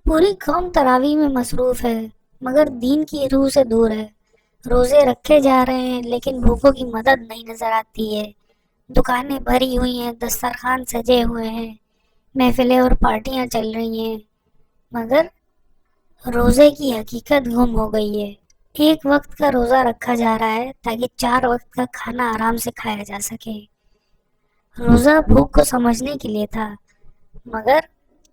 پوری قوم تراویح میں مصروف ہے مگر دین کی روح سے دور ہے۔ روزے رکھے جا رہے ہیں لیکن بھوکوں کی مدد نہیں نظر آتی ہے۔ دکانیں بھری ہوئی ہیں، دسترخوان سجے ہوئے ہیں، محفلیں اور پارٹیاں چل رہی ہیں، مگر روزے کی حقیقت گم ہو گئی ہے۔ ایک وقت کا روزہ رکھا جا رہا ہے تاکہ 4 وقت کا کھانا آرام سے کھایا جا سکے۔ روزہ بھوک کو سمجھنے کے لیے تھا، مگر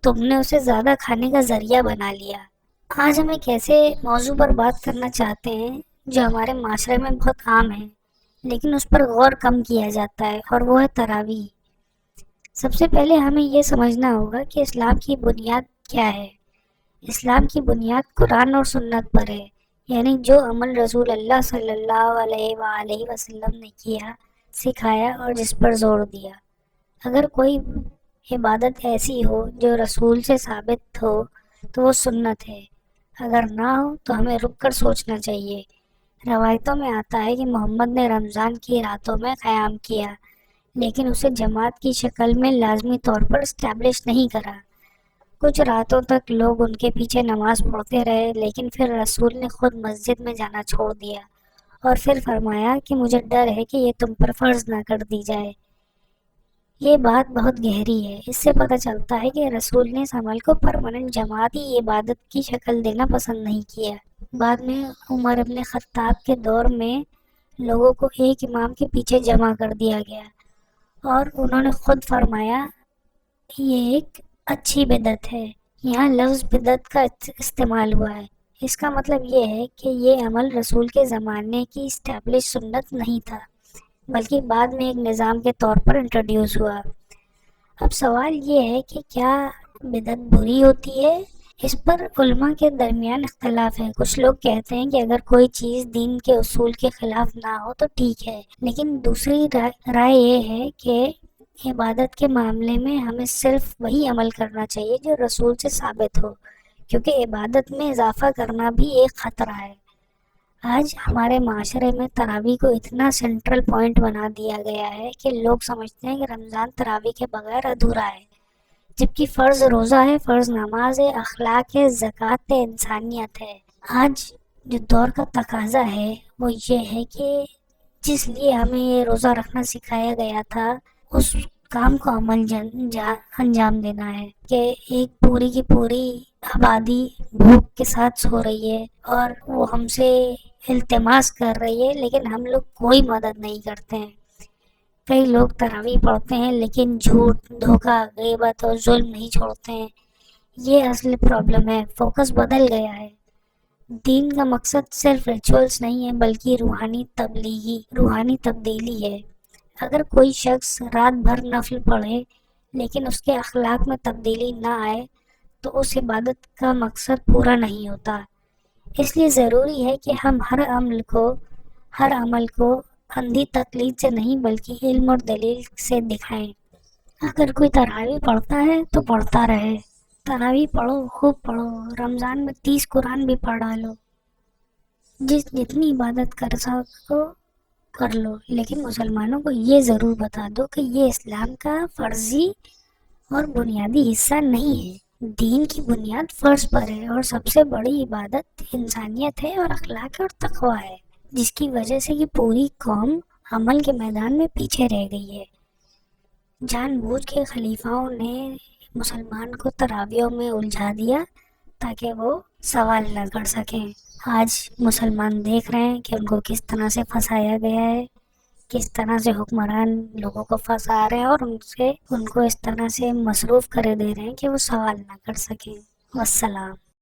تم نے اسے زیادہ کھانے کا ذریعہ بنا لیا۔ آج ہم ایک ایسے موضوع پر بات کرنا چاہتے ہیں جو ہمارے معاشرے میں بہت عام ہے لیکن اس پر غور کم کیا جاتا ہے، اور وہ ہے تراویح۔ سب سے پہلے ہمیں یہ سمجھنا ہوگا کہ اسلام کی بنیاد کیا ہے۔ اسلام کی بنیاد قرآن اور سنت پر ہے، یعنی جو عمل رسول اللہ صلی اللہ علیہ وآلہ وسلم نے کیا، سکھایا اور جس پر زور دیا۔ اگر کوئی عبادت ایسی ہو جو رسول سے ثابت ہو تو وہ سنت ہے، اگر نہ ہو تو ہمیں رک کر سوچنا چاہیے۔ روایتوں میں آتا ہے کہ محمد نے رمضان کی راتوں میں قیام کیا، لیکن اسے جماعت کی شکل میں لازمی طور پر اسٹیبلش نہیں کرا۔ کچھ راتوں تک لوگ ان کے پیچھے نماز پڑھتے رہے، لیکن پھر رسول نے خود مسجد میں جانا چھوڑ دیا اور پھر فرمایا کہ مجھے ڈر ہے کہ یہ تم پر فرض نہ کر دی جائے۔ یہ بات بہت گہری ہے۔ اس سے پتہ چلتا ہے کہ رسول نے اس عمل کو پرماننٹ جماعتی عبادت کی شکل دینا پسند نہیں کیا۔ بعد میں عمر ابن خطاب کے دور میں لوگوں کو ایک امام کے پیچھے جمع کر دیا گیا اور انہوں نے خود فرمایا یہ ایک اچھی بدعت ہے۔ یہاں لفظ بدعت کا استعمال ہوا ہے، اس کا مطلب یہ ہے کہ یہ عمل رسول کے زمانے کی اسٹیبلش سنت نہیں تھا، بلکہ بعد میں ایک نظام کے طور پر انٹروڈیوس ہوا۔ اب سوال یہ ہے کہ کیا بدعت بری ہوتی ہے؟ اس پر علماء کے درمیان اختلاف ہے۔ کچھ لوگ کہتے ہیں کہ اگر کوئی چیز دین کے اصول کے خلاف نہ ہو تو ٹھیک ہے، لیکن دوسری رائے یہ ہے کہ عبادت کے معاملے میں ہمیں صرف وہی عمل کرنا چاہیے جو رسول سے ثابت ہو، کیونکہ عبادت میں اضافہ کرنا بھی ایک خطرہ ہے۔ آج ہمارے معاشرے میں تراویح کو اتنا سینٹرل پوائنٹ بنا دیا گیا ہے کہ لوگ سمجھتے ہیں کہ رمضان تراویح کے بغیر ادھورا ہے، جبکہ فرض روزہ ہے، فرض نماز ہے، اخلاق ہے، زکوٰۃ ہے، انسانیت ہے۔ آج جو دور کا تقاضا ہے وہ یہ ہے کہ جس لیے ہمیں یہ روزہ رکھنا سکھایا گیا تھا اس کام کو انجام دینا ہے، کہ ایک پوری کی پوری آبادی بھوک کے ساتھ سو رہی ہے اور وہ ہم سے التماس کر رہی ہے، لیکن ہم لوگ کوئی مدد نہیں کرتے ہیں۔ کئی لوگ تراویح پڑھتے ہیں لیکن جھوٹ، دھوکہ، غیبت اور ظلم نہیں چھوڑتے ہیں۔ یہ اصل پرابلم ہے۔ فوکس بدل گیا ہے۔ دین کا مقصد صرف ریچولز نہیں ہے بلکہ روحانی تبدیلی ہے۔ اگر کوئی شخص رات بھر نفل پڑھے لیکن اس کے اخلاق میں تبدیلی نہ آئے تو اس عبادت کا مقصد پورا نہیں ہوتا۔ اس لیے ضروری ہے کہ ہم ہر عمل کو اندھی تقلید سے نہیں بلکہ علم اور دلیل سے دکھائیں۔ اگر کوئی تراویح پڑھتا ہے تو پڑھتا رہے۔ تراویح پڑھو، خوب پڑھو، رمضان میں 30 قرآن بھی پڑھ ڈالو، جتنی عبادت کر سکو کر لو، لیکن مسلمانوں کو یہ ضرور بتا دو کہ یہ اسلام کا فرضی اور بنیادی حصہ نہیں ہے۔ دین کی بنیاد فرض پر ہے اور سب سے بڑی عبادت انسانیت ہے اور اخلاق اور تقویٰ ہے، جس کی وجہ سے یہ پوری قوم عمل کے میدان میں پیچھے رہ گئی ہے۔ جان بوجھ کے خلیفاؤں نے مسلمان کو تراویحوں میں الجھا دیا تاکہ وہ سوال نہ کر سکیں۔ آج مسلمان دیکھ رہے ہیں کہ ان کو کس طرح سے پھنسایا گیا ہے، کس طرح سے حکمران لوگوں کو پھنسا رہے ہیں اور ان کو اس طرح سے مصروف کرے دے رہے ہیں کہ وہ سوال نہ کر سکیں۔ والسلام۔